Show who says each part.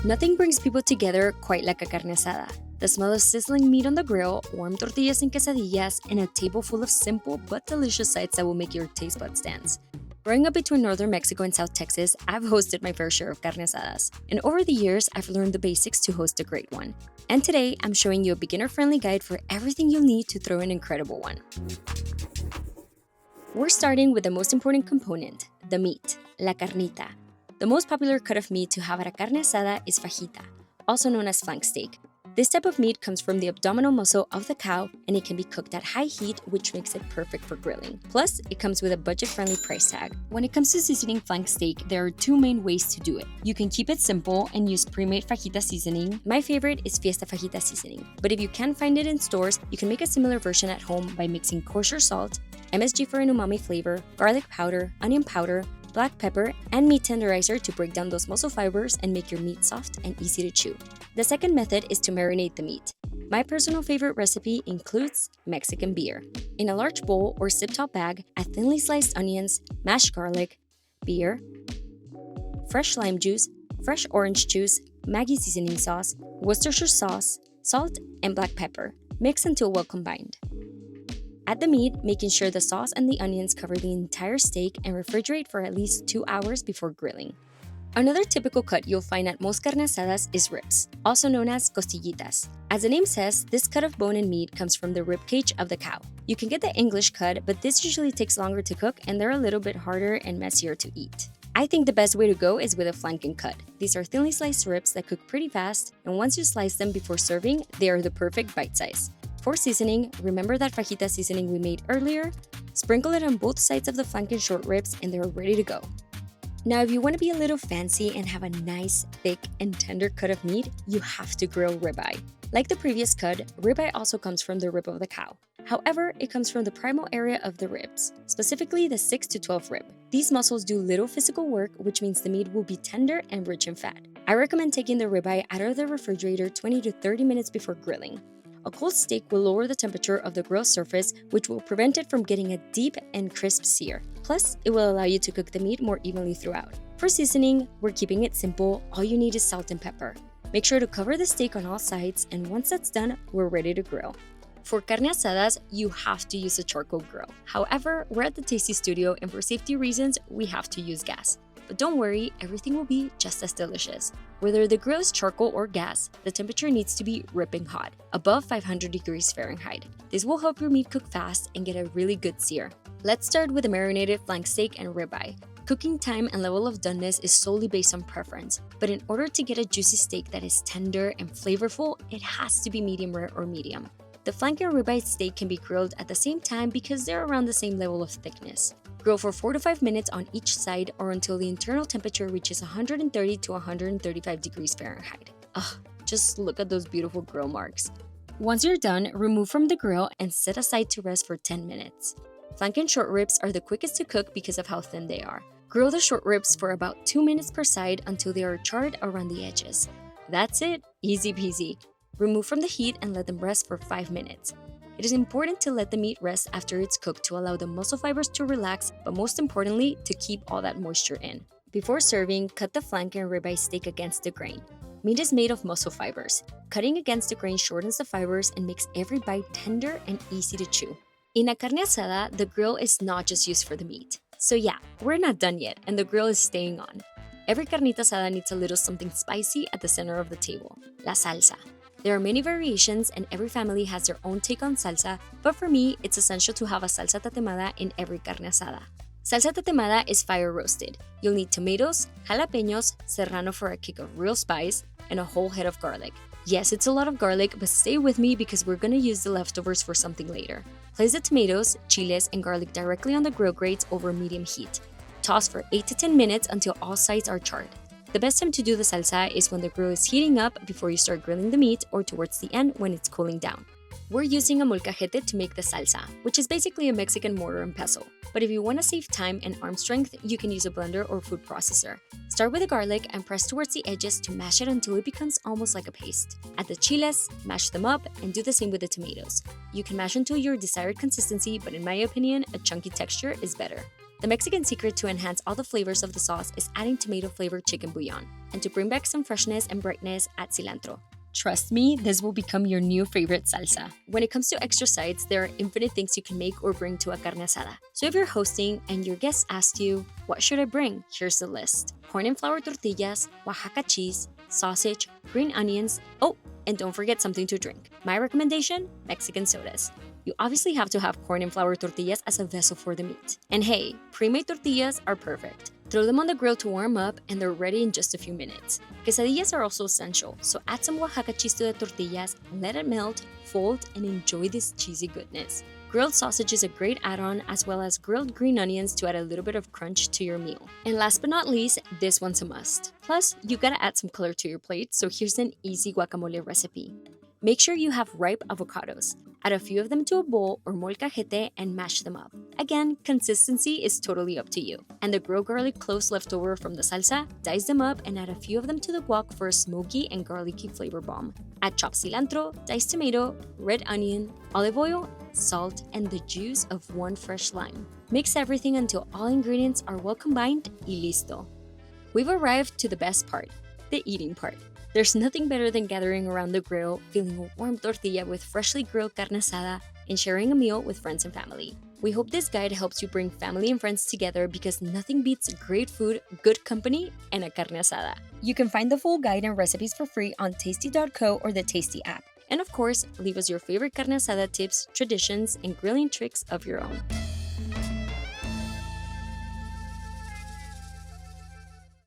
Speaker 1: Nothing brings people together quite like a carne asada. The smell of sizzling meat on the grill, warm tortillas and quesadillas, and a table full of simple but delicious sides that will make your taste buds dance. Growing up between northern Mexico and South Texas, I've hosted my fair share of carne asadas. And over the years, I've learned the basics to host a great one. And today, I'm showing you a beginner-friendly guide for everything you'll need to throw an incredible one. We're starting with the most important component, the meat, la carnita. The most popular cut of meat to have at a carne asada is fajita, also known as flank steak. This type of meat comes from the abdominal muscle of the cow, and it can be cooked at high heat, which makes it perfect for grilling. Plus, it comes with a budget-friendly price tag. When it comes to seasoning flank steak, there are two main ways to do it. You can keep it simple and use pre-made fajita seasoning. My favorite is Fiesta Fajita seasoning, but if you can't find it in stores, you can make a similar version at home by mixing kosher salt, MSG for an umami flavor, garlic powder, onion powder, black pepper, and meat tenderizer to break down those muscle fibers and make your meat soft and easy to chew. The second method is to marinate the meat. My personal favorite recipe includes Mexican beer. In a large bowl or zip-top bag, add thinly sliced onions, mashed garlic, beer, fresh lime juice, fresh orange juice, Maggi seasoning sauce, Worcestershire sauce, salt, and black pepper. Mix until well combined. Add the meat, making sure the sauce and the onions cover the entire steak, and refrigerate for at least 2 hours before grilling. Another typical cut you'll find at most carne asadas is ribs, also known as costillitas. As the name says, this cut of bone and meat comes from the rib cage of the cow. You can get the English cut, but this usually takes longer to cook and they're a little bit harder and messier to eat. I think the best way to go is with a flanking cut. These are thinly sliced ribs that cook pretty fast, and once you slice them before serving, they are the perfect bite size. For seasoning, remember that fajita seasoning we made earlier? Sprinkle it on both sides of the flanking short ribs and they're ready to go. Now, if you want to be a little fancy and have a nice, thick, and tender cut of meat, you have to grill ribeye. Like the previous cut, ribeye also comes from the rib of the cow. However, it comes from the primal area of the ribs, specifically the 6 to 12 rib. These muscles do little physical work, which means the meat will be tender and rich in fat. I recommend taking the ribeye out of the refrigerator 20 to 30 minutes before grilling. A cold steak will lower the temperature of the grill surface, which will prevent it from getting a deep and crisp sear. Plus, it will allow you to cook the meat more evenly throughout. For seasoning, we're keeping it simple. All you need is salt and pepper. Make sure to cover the steak on all sides, and once that's done, we're ready to grill. For carne asadas, you have to use a charcoal grill. However, we're at the Tasty Studio, and for safety reasons, we have to use gas. But don't worry, everything will be just as delicious. Whether the grill is charcoal or gas, the temperature needs to be ripping hot, above 500 degrees Fahrenheit. This will help your meat cook fast and get a really good sear. Let's start with the marinated flank steak and ribeye. Cooking time and level of doneness is solely based on preference, but in order to get a juicy steak that is tender and flavorful, it has to be medium rare or medium. The flank and ribeye steak can be grilled at the same time because they're around the same level of thickness. Grill for 4 to 5 minutes on each side or until the internal temperature reaches 130 to 135 degrees Fahrenheit. Ugh, just look at those beautiful grill marks. Once you're done, remove from the grill and set aside to rest for 10 minutes. Flank and short ribs are the quickest to cook because of how thin they are. Grill the short ribs for about 2 minutes per side until they are charred around the edges. That's it, easy peasy. Remove from the heat and let them rest for 5 minutes. It is important to let the meat rest after it's cooked to allow the muscle fibers to relax, but most importantly, to keep all that moisture in. Before serving, cut the flank and ribeye steak against the grain. Meat is made of muscle fibers. Cutting against the grain shortens the fibers and makes every bite tender and easy to chew. In a carne asada, the grill is not just used for the meat. So yeah, we're not done yet, and the grill is staying on. Every carnita asada needs a little something spicy at the center of the table, la salsa. There are many variations and every family has their own take on salsa, but for me, it's essential to have a salsa tatamada in every carne asada. Salsa tatamada is fire roasted. You'll need tomatoes, jalapeños, serrano for a kick of real spice, and a whole head of garlic. Yes, it's a lot of garlic, but stay with me because we're gonna use the leftovers for something later. Place the tomatoes, chiles, and garlic directly on the grill grates over medium heat. Toss for 8 to 10 minutes until all sides are charred. The best time to do the salsa is when the grill is heating up before you start grilling the meat or towards the end when it's cooling down. We're using a molcajete to make the salsa, which is basically a Mexican mortar and pestle. But if you want to save time and arm strength, you can use a blender or food processor. Start with the garlic and press towards the edges to mash it until it becomes almost like a paste. Add the chiles, mash them up, and do the same with the tomatoes. You can mash until your desired consistency, but in my opinion, a chunky texture is better. The Mexican secret to enhance all the flavors of the sauce is adding tomato-flavored chicken bouillon, and to bring back some freshness and brightness, add cilantro. Trust me, this will become your new favorite salsa. When it comes to extra sides, there are infinite things you can make or bring to a carne asada. So if you're hosting and your guests asked you, what should I bring? Here's the list. Corn and flour tortillas, Oaxaca cheese, sausage, green onions, oh, and don't forget something to drink. My recommendation, Mexican sodas. You obviously have to have corn and flour tortillas as a vessel for the meat. And hey, pre-made tortillas are perfect. Throw them on the grill to warm up and they're ready in just a few minutes. Quesadillas are also essential, so add some Oaxaca cheese to the tortillas, let it melt, fold, and enjoy this cheesy goodness. Grilled sausage is a great add-on, as well as grilled green onions to add a little bit of crunch to your meal. And last but not least, this one's a must. Plus, you gotta add some color to your plate, so here's an easy guacamole recipe. Make sure you have ripe avocados. Add a few of them to a bowl or molcajete and mash them up. Again, consistency is totally up to you. And the grilled garlic cloves left over from the salsa, dice them up and add a few of them to the guac for a smoky and garlicky flavor bomb. Add chopped cilantro, diced tomato, red onion, olive oil, salt, and the juice of one fresh lime. Mix everything until all ingredients are well combined y listo. We've arrived to the best part, the eating part. There's nothing better than gathering around the grill, feeling a warm tortilla with freshly grilled carne asada, and sharing a meal with friends and family. We hope this guide helps you bring family and friends together because nothing beats great food, good company, and a carne asada. You can find the full guide and recipes for free on tasty.co or the Tasty app. And of course, leave us your favorite carne asada tips, traditions, and grilling tricks of your own.